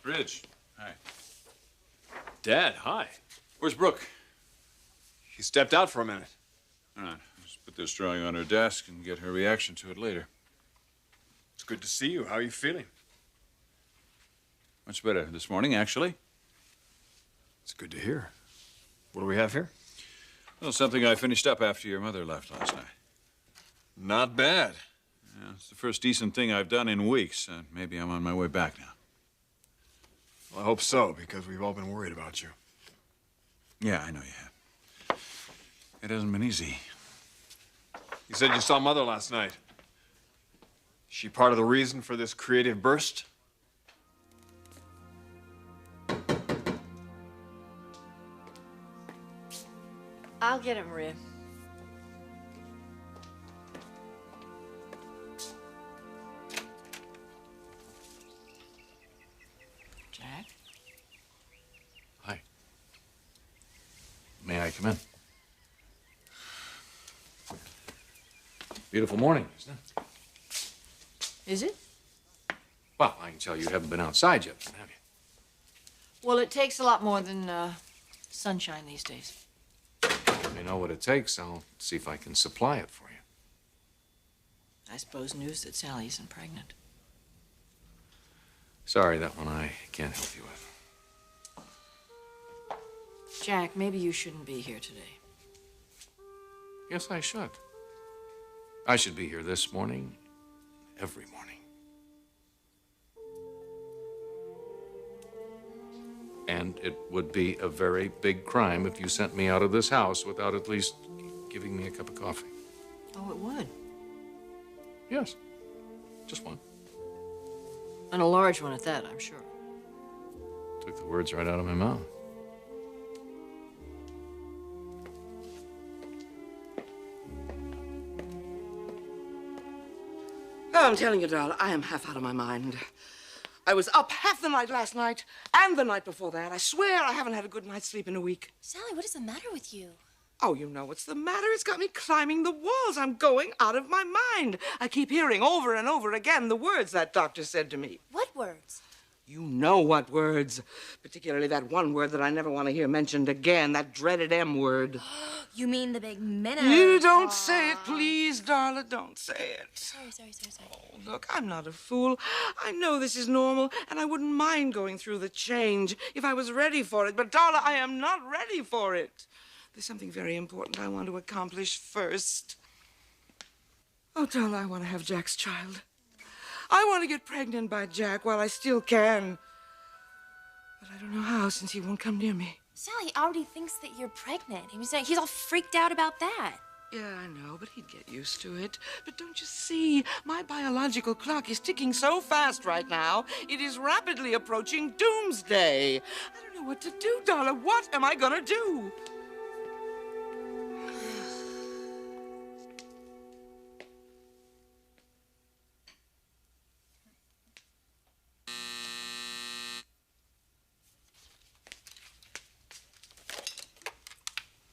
Ridge, hi. Dad, hi. Where's Brooke? He stepped out for a minute. All right, let's put this drawing on her desk and get her reaction to it later. It's good to see you. How are you feeling? Much better this morning, actually. It's good to hear. What do we have here? Well, something I finished up after your mother left last night. Not bad. Yeah, it's the first decent thing I've done in weeks. Maybe I'm on my way back now. Well, I hope so, because we've all been worried about you. Yeah, I know you have. It hasn't been easy. You said you saw Mother last night. Is she part of the reason for this creative burst? I'll get it, Maria. Jack? Hi. May I come in? Beautiful morning, isn't it? Is it? Well, I can tell you haven't been outside yet, have you? Well, it takes a lot more than sunshine these days. If you know what it takes, I'll see if I can supply it for you. I suppose news that Sally isn't pregnant. Sorry, that one I can't help you with. Jack, maybe you shouldn't be here today. Yes, I should. I should be here this morning, every morning. And it would be a very big crime if you sent me out of this house without at least giving me a cup of coffee. Oh, it would. Yes, just one. And a large one at that, I'm sure. Took the words right out of my mouth. Oh, I'm telling you, darling, I am half out of my mind. I was up half the night last night and the night before that. I swear I haven't had a good night's sleep in a week. Sally, what is the matter with you? Oh, you know what's the matter. It's got me climbing the walls. I'm going out of my mind. I keep hearing over and over again the words that doctor said to me. What words? You know what words. Particularly that one word that I never want to hear mentioned again, that dreaded M word. You mean the big minnow? You don't say it, please, darling. Don't say it. Sorry. Oh, look, I'm not a fool. I know this is normal, and I wouldn't mind going through the change if I was ready for it. But, darling, I am not ready for it. There's something very important I want to accomplish first. Oh, darling, I want to have Jack's child. I want to get pregnant by Jack while I still can. But I don't know how, since he won't come near me. Sally already thinks that you're pregnant. He's all freaked out about that. Yeah, I know, but he'd get used to it. But don't you see? My biological clock is ticking so fast right now, it is rapidly approaching doomsday. I don't know what to do, darling. What am I gonna do?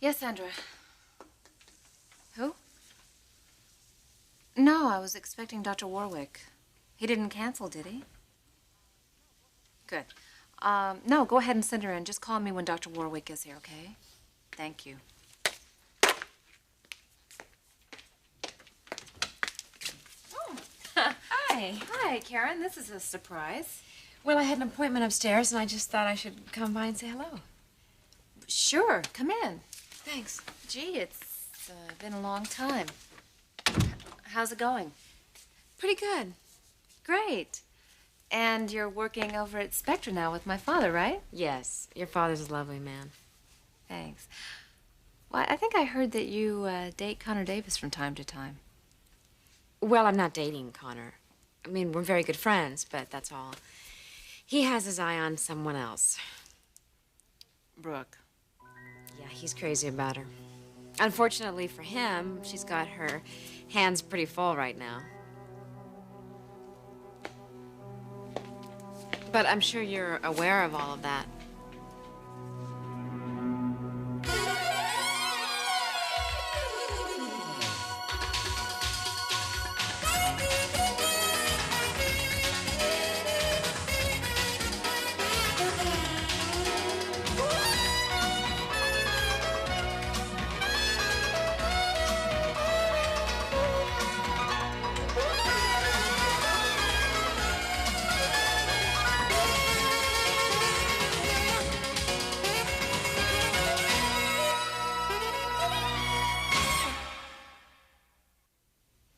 Yes, Sandra. Who? No, I was expecting Dr. Warwick. He didn't cancel, did he? Good. No, go ahead and send her in. Just call me when Dr. Warwick is here, okay? Thank you. Oh, hi. Hi, Karen. This is a surprise. Well, I had an appointment upstairs, and I just thought I should come by and say hello. Sure, come in. Thanks. Gee, it's been a long time. How's it going? Pretty good. Great. And you're working over at Spectra now with my father, right? Yes, your father's a lovely man. Thanks. Well, I think I heard that you date Connor Davis from time to time. Well, I'm not dating Connor. I mean, we're very good friends, but that's all. He has his eye on someone else. Brooke. Yeah, he's crazy about her. Unfortunately for him, she's got her hands pretty full right now. But I'm sure you're aware of all of that.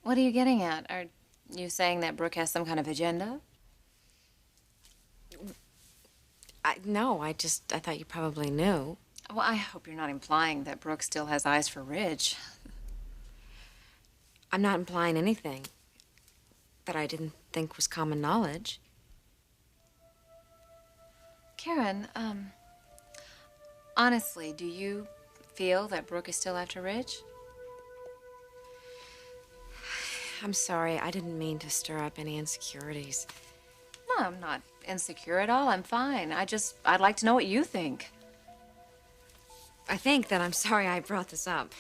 What are you getting at? Are you saying that Brooke has some kind of agenda? No, I thought you probably knew. Well, I hope you're not implying that Brooke still has eyes for Ridge. I'm not implying anything that I didn't think was common knowledge. Karen, honestly, do you feel that Brooke is still after Ridge? I'm sorry, I didn't mean to stir up any insecurities. No, I'm not insecure at all. I'm fine. I'd like to know what you think. I think that I'm sorry I brought this up.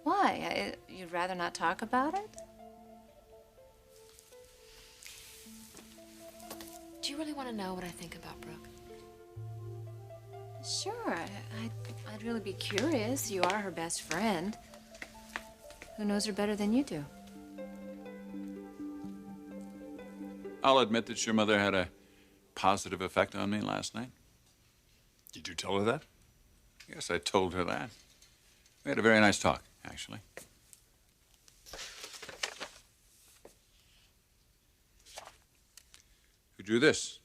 Why? You'd rather not talk about it? Do you really want to know what I think about Brooke? Sure. I'd really be curious. You are her best friend. Who knows her better than you do? I'll admit that your mother had a positive effect on me last night. Did you tell her that? Yes, I told her that. We had a very nice talk, actually. Who drew this?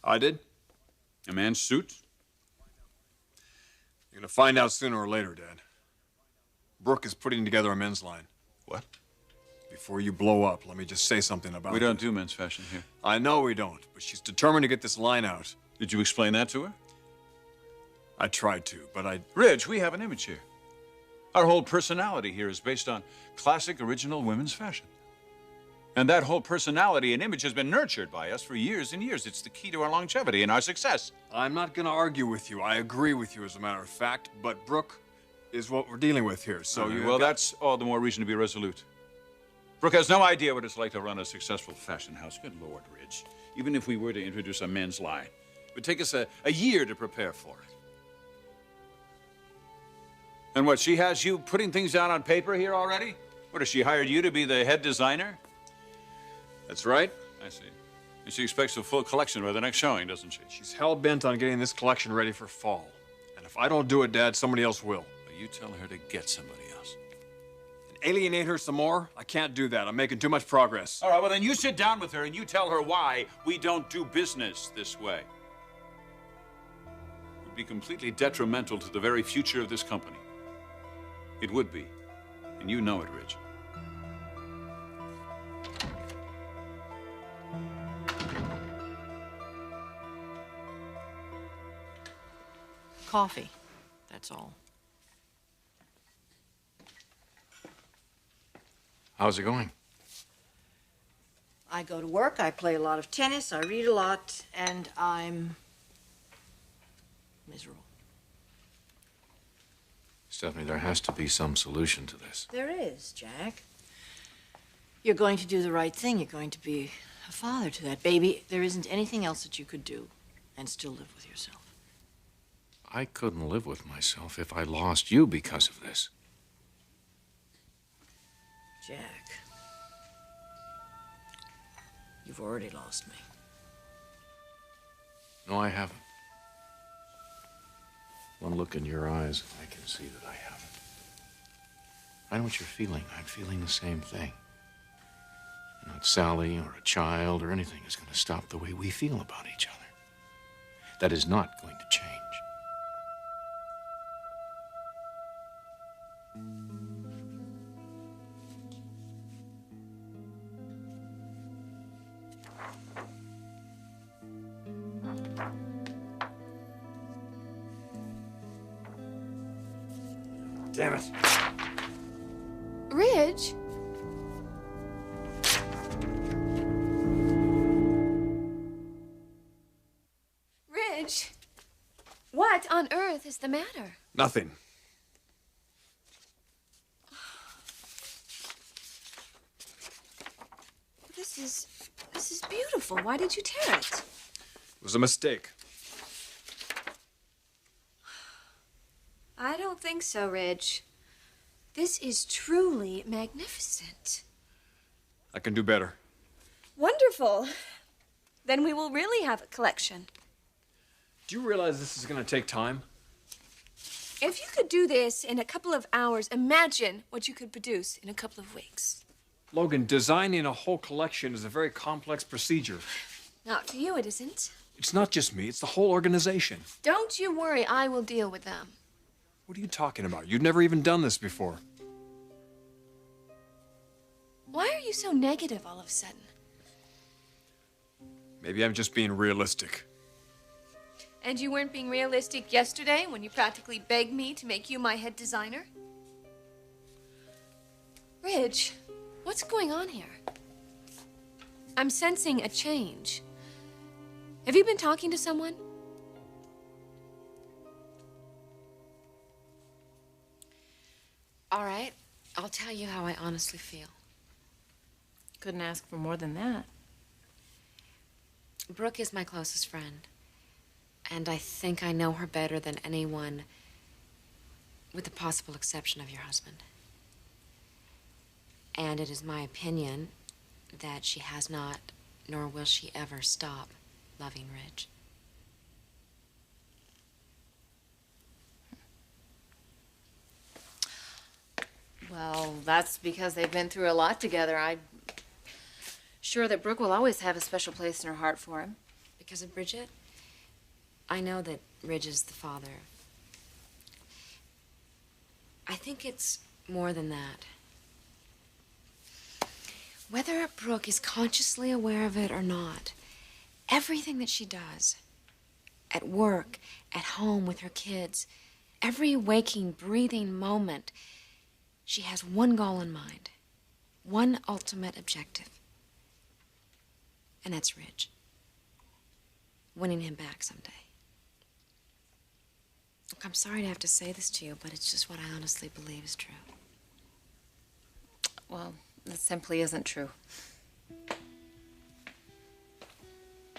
I did. A man's suit? You're gonna find out sooner or later, Dad. Brooke is putting together a men's line. What? Before you blow up, let me just say something about We don't do men's fashion here. I know we don't, but she's determined to get this line out. Did you explain that to her? I tried to, but Ridge, we have an image here. Our whole personality here is based on classic, original women's fashion. And that whole personality and image has been nurtured by us for years and years. It's the key to our longevity and our success. I'm not gonna argue with you. I agree with you, as a matter of fact, but Brooke is what we're dealing with here, so that's all the more reason to be resolute. Brooke has no idea what it's like to run a successful fashion house. Good Lord, Ridge. Even if we were to introduce a men's line, it would take us a year to prepare for it. And what, she has you putting things down on paper here already? What, has she hired you to be the head designer? That's right. I see. And she expects a full collection by the next showing, doesn't she? She's hell-bent on getting this collection ready for fall. And if I don't do it, Dad, somebody else will. Well, you tell her to get somebody else. And alienate her some more? I can't do that. I'm making too much progress. All right, well, then you sit down with her and you tell her why we don't do business this way. It would be completely detrimental to the very future of this company. It would be. And you know it, Ridge. Coffee, that's all. How's it going? I go to work, I play a lot of tennis, I read a lot, and I'm miserable. Stephanie, there has to be some solution to this. There is, Jack. You're going to do the right thing. You're going to be a father to that baby. There isn't anything else that you could do and still live with yourself. I couldn't live with myself if I lost you because of this. Jack, you've already lost me. No, I haven't. One look in your eyes, I can see that I haven't. I know what you're feeling. I'm feeling the same thing. Not Sally or a child or anything is going to stop the way we feel about each other. That is not going to change. Damn it. Ridge? Ridge? What on earth is the matter? Nothing. This is beautiful. Why did you tear it? It was a mistake. I don't think so, Ridge. This is truly magnificent. I can do better. Wonderful. Then we will really have a collection. Do you realize this is going to take time? If you could do this in a couple of hours, imagine what you could produce in a couple of weeks. Logan, designing a whole collection is a very complex procedure. Not for you, it isn't. It's not just me, it's the whole organization. Don't you worry, I will deal with them. What are you talking about? You've never even done this before. Why are you so negative all of a sudden? Maybe I'm just being realistic. And you weren't being realistic yesterday when you practically begged me to make you my head designer? Ridge, what's going on here? I'm sensing a change. Have you been talking to someone? All right, I'll tell you how I honestly feel. Couldn't ask for more than that. Brooke is my closest friend, and I think I know her better than anyone, with the possible exception of your husband. And it is my opinion that she has not, nor will she ever stop loving Ridge. Well, that's because they've been through a lot together. I'm sure that Brooke will always have a special place in her heart for him. Because of Bridget, I know that Ridge is the father. I think it's more than that. Whether Brooke is consciously aware of it or not, everything that she does, at work, at home with her kids, every waking, breathing moment, she has one goal in mind, one ultimate objective. And that's Ridge. Winning him back someday. Look, I'm sorry to have to say this to you, but it's just what I honestly believe is true. Well, that simply isn't true.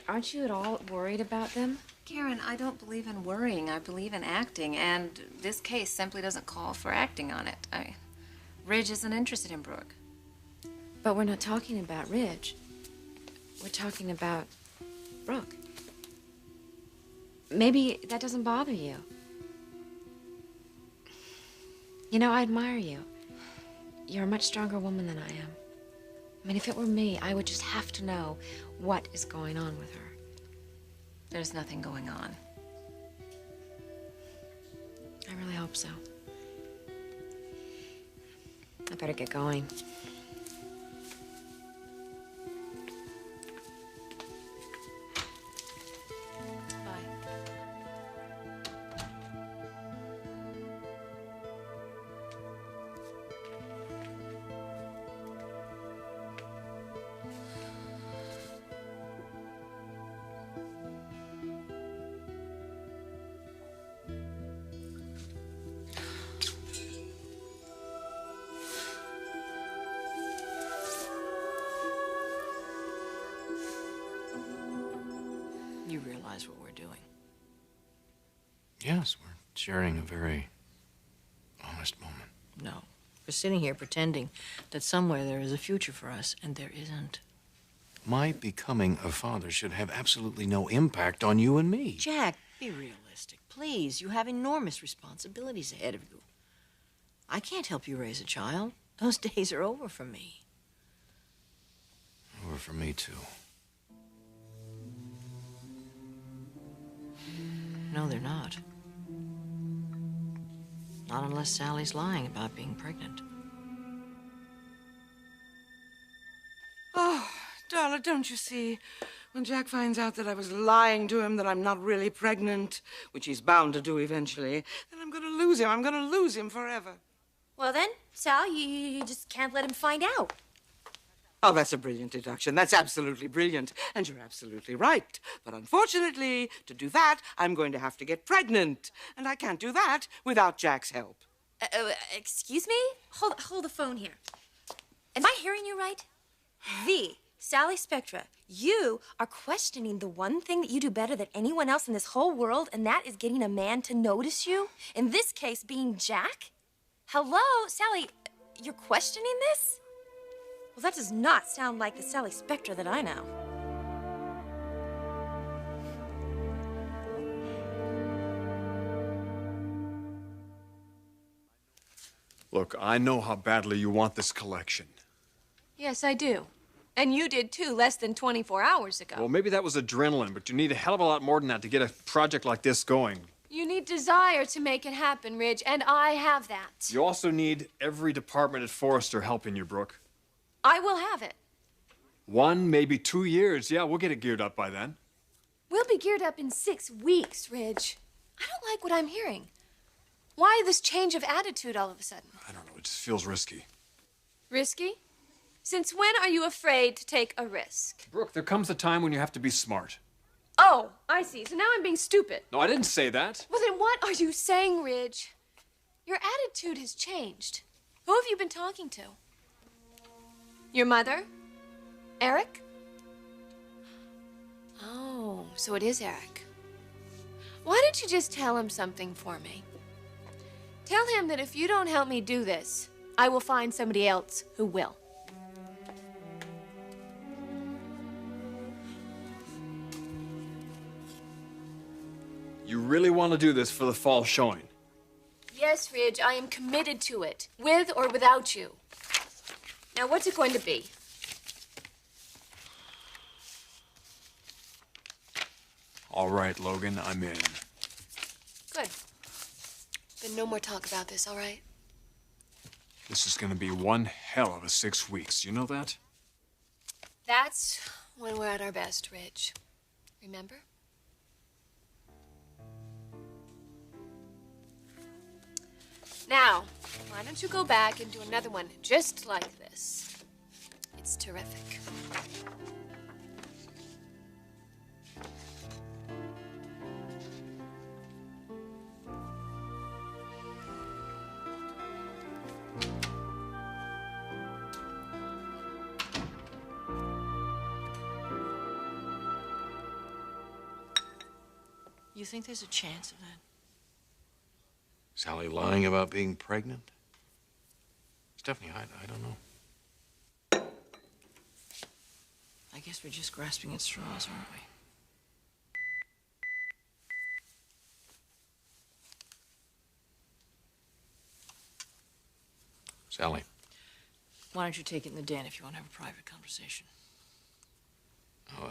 Aren't you at all worried about them? Karen, I don't believe in worrying. I believe in acting, and this case simply doesn't call for acting on it. Ridge isn't interested in Brooke. But we're not talking about Ridge. We're talking about Brooke. Maybe that doesn't bother you. You know, I admire you. You're a much stronger woman than I am. I mean, if it were me, I would just have to know what is going on with her. There's nothing going on. I really hope so. I better get going. You realize what we're doing. Yes, we're sharing a very honest moment. No. We're sitting here pretending that somewhere there is a future for us, and there isn't. My becoming a father should have absolutely no impact on you and me. Jack, be realistic. Please, you have enormous responsibilities ahead of you. I can't help you raise a child. Those days are over for me. Over for me, too. No, they're not. Not unless Sally's lying about being pregnant. Oh, Darla, don't you see? When Jack finds out that I was lying to him, that I'm not really pregnant, which he's bound to do eventually, then I'm going to lose him. I'm going to lose him forever. Well then, Sal, you just can't let him find out. Oh, that's a brilliant deduction. That's absolutely brilliant. And you're absolutely right. But unfortunately, to do that, I'm going to have to get pregnant. And I can't do that without Jack's help. Excuse me? Hold the phone here. Am I hearing you right? Sally Spectra, you are questioning the one thing that you do better than anyone else in this whole world, and that is getting a man to notice you? In this case, being Jack? Hello, Sally, you're questioning this? Well, that does not sound like the Sally Spectra that I know. Look, I know how badly you want this collection. Yes, I do. And you did too, less than 24 hours ago. Well, maybe that was adrenaline, but you need a hell of a lot more than that to get a project like this going. You need desire to make it happen, Ridge, and I have that. You also need every department at Forrester helping you, Brooke. I will have it. 1, maybe 2 years. Yeah, we'll get it geared up by then. We'll be geared up in 6 weeks, Ridge. I don't like what I'm hearing. Why this change of attitude all of a sudden? I don't know, it just feels risky. Risky? Since when are you afraid to take a risk? Brooke, there comes a time when you have to be smart. Oh, I see. So now I'm being stupid. No, I didn't say that. Well, then what are you saying, Ridge? Your attitude has changed. Who have you been talking to? Your mother? Eric? Oh, so it is Eric. Why don't you just tell him something for me? Tell him that if you don't help me do this, I will find somebody else who will. You really want to do this for the fall showing? Yes, Ridge, I am committed to it, with or without you. Now, what's it going to be? All right, Logan, I'm in. Good. Then no more talk about this, all right? This is going to be one hell of a 6 weeks. You know that? That's when we're at our best, Ridge. Remember? Now, why don't you go back and do another one just like this? It's terrific. You think there's a chance of that? Sally lying about being pregnant? Stephanie, I don't know. I guess we're just grasping at straws, aren't we? Sally. Why don't you take it in the den if you want to have a private conversation? Oh,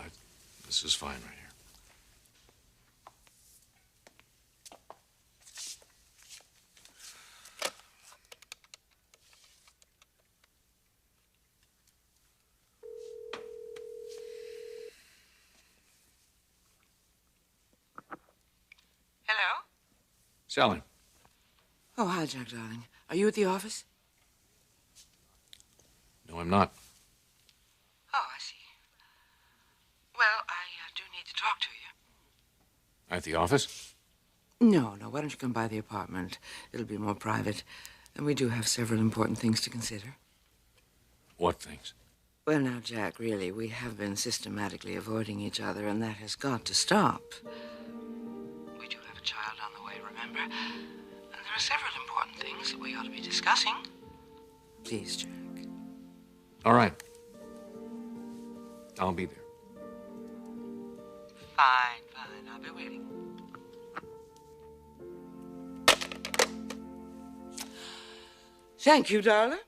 this is fine right here. Hello? Sally. Oh, hi, Jack, darling. Are you at the office? No, I'm not. Oh, I see. Well, I do need to talk to you. At the office? No, why don't you come by the apartment? It'll be more private. And we do have several important things to consider. What things? Well, now, Jack, really, we have been systematically avoiding each other, and that has got to stop. We do have a child on the way, remember? And there are several important things that we ought to be discussing. Please, Jack. All right. I'll be there. Fine. I'll be waiting. Thank you, darling.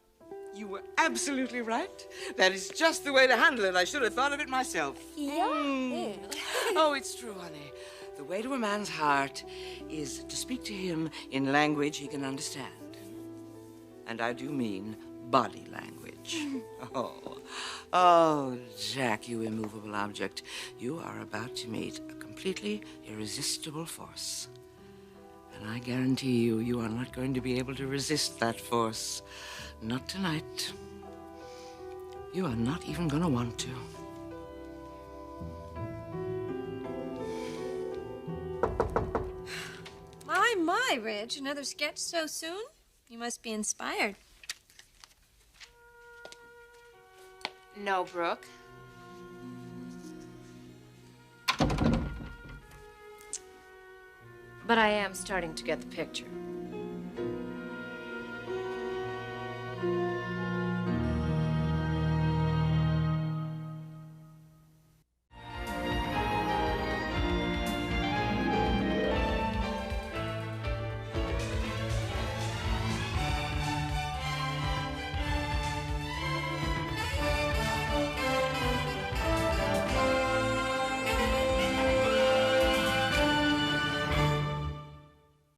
You were absolutely right. That is just the way to handle it. I should have thought of it myself. Yeah. Oh, it's true, honey. The way to a man's heart is to speak to him in language he can understand. And I do mean body language. Oh, Jack, you immovable object. You are about to meet a completely irresistible force. And I guarantee you, you are not going to be able to resist that force. Not tonight. You are not even going to want to. My, Ridge. Another sketch so soon? You must be inspired. No, Brooke. But I am starting to get the picture.